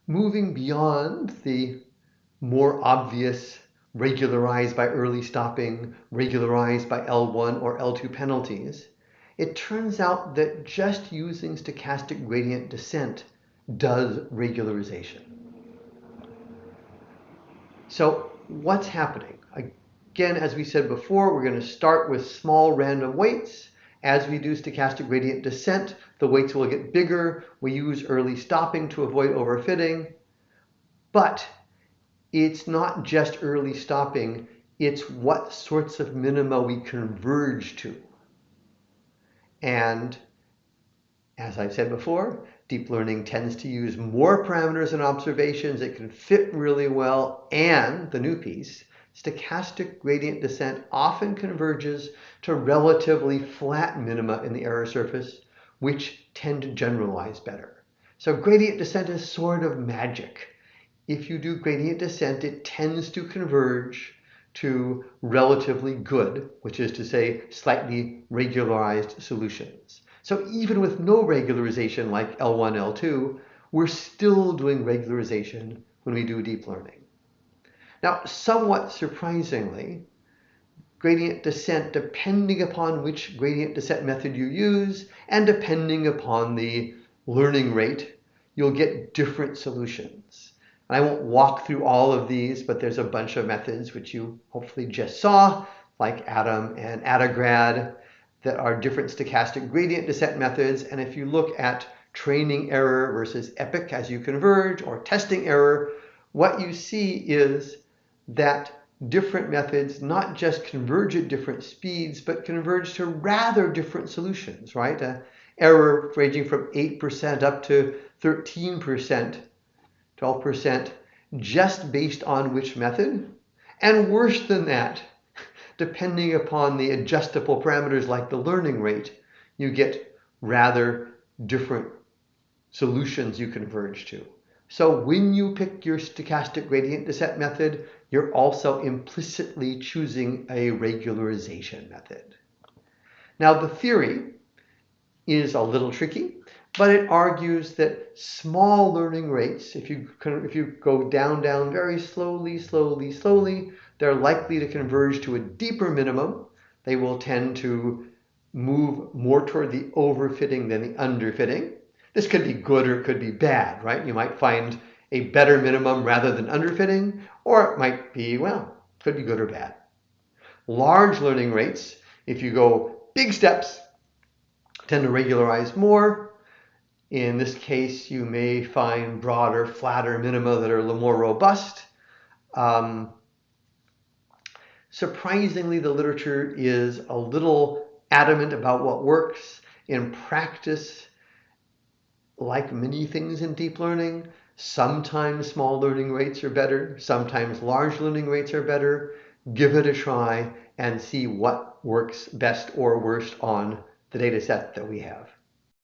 moving beyond the more obvious regularized by early stopping, regularized by L1 or L2 penalties, it turns out that just using stochastic gradient descent does regularization. So what's happening? Again, as we said before, we're going to start with small random weights. As we do stochastic gradient descent, the weights will get bigger. We use early stopping to avoid overfitting. But it's not just early stopping, it's what sorts of minima we converge to. And as I've said before, deep learning tends to use more parameters and observations. It can fit really well. And the new piece, stochastic gradient descent often converges to relatively flat minima in the error surface, which tend to generalize better. So gradient descent is sort of magic. If you do gradient descent, it tends to converge to relatively good, which is to say slightly regularized solutions. So even with no regularization like L1, L2, we're still doing regularization when we do deep learning. Now, somewhat surprisingly, gradient descent, depending upon which gradient descent method you use and depending upon the learning rate, you'll get different solutions. I won't walk through all of these, but there's a bunch of methods which you hopefully just saw, like Atom and Attograd, that are different stochastic gradient descent methods. And if you look at training error versus epoch as you converge, or testing error, what you see is that different methods not just converge at different speeds, but converge to rather different solutions, right? Error ranging from 8% up to 13%. 12% just based on which method, and worse than that, depending upon the adjustable parameters like the learning rate, you get rather different solutions you converge to. So when you pick your stochastic gradient descent method, you're also implicitly choosing a regularization method. Now the theory is a little tricky, but it argues that small learning rates, if you go down very slowly, they're likely to converge to a deeper minimum. They will tend to move more toward the overfitting than the underfitting. This could be good or it could be bad, right? You might find a better minimum rather than underfitting, or it might be, well, could be good or bad. Large learning rates, if you go big steps, tend to regularize more. In this case, you may find broader, flatter minima that are a little more robust. Surprisingly, the literature is a little adamant about what works. In practice, like many things in deep learning, sometimes small learning rates are better, sometimes large learning rates are better. Give it a try and see what works best or worst on the data set that we have.